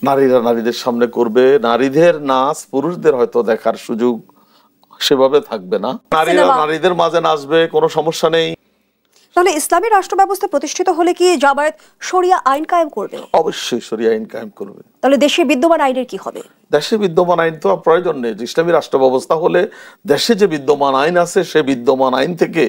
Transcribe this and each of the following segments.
নারীরা নারীদের সামনে করবে, নারীদের নাচ পুরুষদের হয়তো দেখার সুযোগ সেভাবে থাকবে না, নারীরা নারীদের মাঝে নাচবে, কোনো সমস্যা নেই। তাহলে ইসলামী রাষ্ট্র ব্যবস্থা প্রতিষ্ঠিত হলে কি জামায়াত শরিয়া আইন কায়েম করবে? অবশ্যই শরিয়া আইন কায়েম করবে। তাহলে দেশে বিদ্যমান আইনের কি হবে? দেশে বিদ্যমান আইন তো প্রয়োজন নেই। ইসলামী রাষ্ট্র ব্যবস্থা হলে দেশে যে বিদ্যমান আইন আছে সে বিদ্যমান আইন থেকে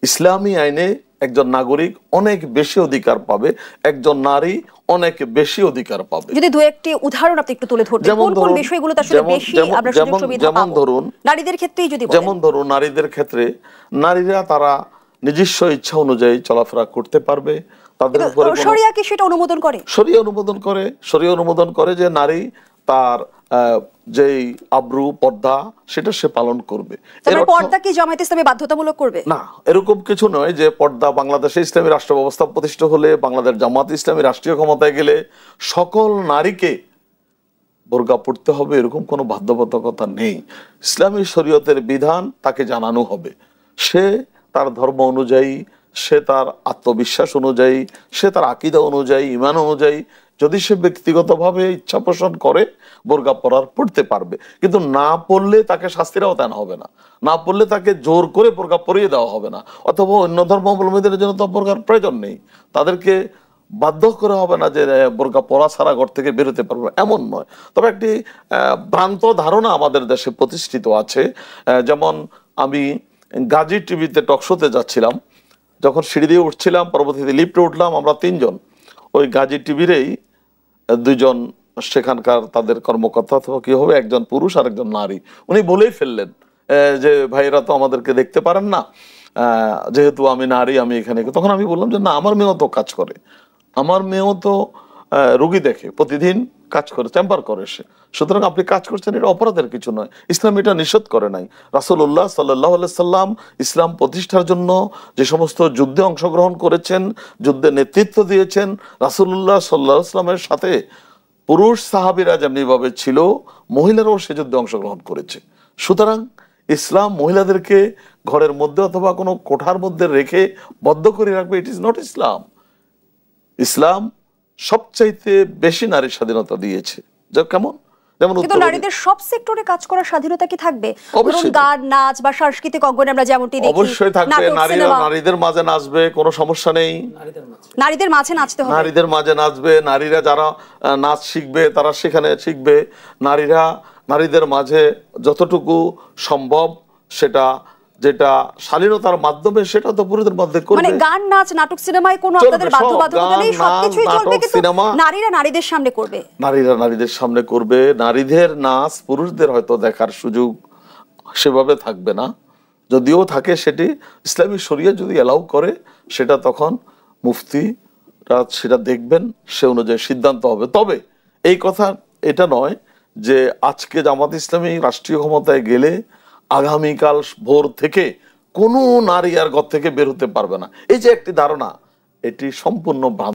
ইসলামী আইনে একজন নাগরিক অনেক বেশি অধিকার পাবে, একজন নারী অনেক বেশি অধিকার পাবে। যদি দু একটি উদাহরণ আপনি একটু তুলে ধরতেন, কোন কোন বিষয়গুলোতে আসলে বেশি আমরা সুযোগ সুবিধা পাবো? যেমন ধরুন নারীদের ক্ষেত্রেই যদি বলেন, যেমন ধরুন নারীদের ক্ষেত্রে নারীরা তারা নিজস্ব ইচ্ছা অনুযায়ী চলাফেরা করতে পারবে। তাদের উপরে শরিয়া কি সেটা অনুমোদন করে? শরিয়া অনুমোদন করে, শরিয়া অনুমোদন করে যে নারী তার যেই আব্রু পর্দা সেটা সে পালন করবে। পর্দা কি জামায়াত ইসলামী বাধ্যতামূলক করবে? না, এরকম কিছু নয় যে পর্দা বাংলাদেশে ইসলামী রাষ্ট্র ব্যবস্থা প্রতিষ্ঠিত হলে, বাংলাদেশ জামাত ইসলামী রাষ্ট্রীয় ক্ষমতায় গেলে সকল নারীকে বোরকা পড়তে হবে এরকম কোনো বাধ্যবাধকতা নেই। ইসলামী শরীয়তের বিধান তাকে জানানো হবে। সে তার ধর্ম অনুযায়ী, সে তার আত্মবিশ্বাস অনুযায়ী, সে তার আকীদা অনুযায়ী, ঈমান অনুযায়ী যদি সে ব্যক্তিগতভাবে ইচ্ছা পোষণ করে বোরকা পড়তে পারবে। কিন্তু না পড়লে তাকে শাস্তির আওতায় হবে না, না পড়লে তাকে জোর করে বোরকা পরিয়ে দেওয়া হবে না। অথবা অন্য ধর্মাবলম্বীদের জন্য তো বোরকার প্রয়োজন নেই, তাদেরকে বাধ্য করা হবে না যে বোরকা পরা ছাড়া ঘর থেকে বেরোতে পারবে, এমন নয়। তবে একটি ভ্রান্ত ধারণা আমাদের দেশে প্রতিষ্ঠিত আছে। যেমন আমি গাজী টিভিতে টকশোতে যাচ্ছিলাম, যখন সিঁড়ি দিয়ে উঠছিলাম, পরবর্তীতে লিফটে উঠলাম, আমরা তিনজন ওই গাজী টিভিরই দুইজন সেখানকার তাদের কর্মকর্তা অথবা কি হবে, একজন পুরুষ আর একজন নারী, উনি বলেই ফেললেন যে ভাইরা তো আমাদেরকে দেখতে পারেন না, যেহেতু আমি নারী আমি এখানে। তখন আমি বললাম যে না, আমার মেয়েও তো কাজ করে, আমার মেয়েও তো রোগী দেখে, প্রতিদিন কাজ করে, চেম্বার করে সে, সুতরাং আপনি কাজ করছেন এটা অপরাধের কিছু নয়, ইসলাম এটা নিষেধ করে নাই। রাসূলুল্লাহ সাল্লাল্লাহু আলাইহি সাল্লাম ইসলাম প্রতিষ্ঠার জন্য যে সমস্ত যুদ্ধে অংশগ্রহণ করেছেন, যুদ্ধে নেতৃত্ব দিয়েছেন, রাসূলুল্লাহ সাল্লাল্লাহু আলাইহি সাল্লামের সাথে পুরুষ সাহাবীরা যেমনিভাবে ছিল, মহিলারাও সে যুদ্ধে অংশগ্রহণ করেছে। সুতরাং ইসলাম মহিলাদেরকে ঘরের মধ্যে অথবা কোনো কোঠার মধ্যে রেখে বদ্ধ করে রাখবে, ইট ইজ নট ইসলাম। ইসলাম সবচাইতে বেশি নারীর স্বাধীনতা দিয়েছে। কেমন? যেমন নারীদের সব সেক্টরে কাজ করার স্বাধীনতা কি থাকবে? গান, নাচ বা সাংস্কৃতিক অঙ্গনে আমরা যেমনটি দেখি অবশ্যই থাকবে। নারীরা নারীদের মাঝে নাচবে, কোনো সমস্যা নেই। নারীদের মাঝে নাচতে হবে, নারীদের মাঝে নাচবে। নারীরা যারা নাচ শিখবে তারা সেখানে শিখবে। নারীরা নারীদের মাঝে যতটুকু সম্ভব সেটা, যেটা শালীনতার মাধ্যমে, সেটা তো পুরুষদের মধ্যে করবে। মানে গান, নাচ, নাটক, সিনেমায় কোনো আপনাদের বাধ্যবাধকতা নেই, সবকিছুই চলবে, কিন্তু নারীরা নারীদের সামনে করবে। নারীরা নারীদের সামনে করবে। নারীদের নাচ পুরুষদের হয়তো দেখার সুযোগ সেভাবে থাকবে না, যদিও থাকে সেটি ইসলামী শরিয়া যদি এলাউ করে, সেটা তখন মুফতিরা সেটা দেখবেন, সে অনুযায়ী সিদ্ধান্ত হবে। তবে এই কথা এটা নয় যে আজকে জামাত ইসলামী রাষ্ট্রীয় ক্ষমতায় গেলে আগামীকাল ভোর থেকে কোনো নারী আর ঘর থেকে বের হতে পারবে না, এই যে একটি ধারণা, এটি সম্পূর্ণ ভ্রান্ত।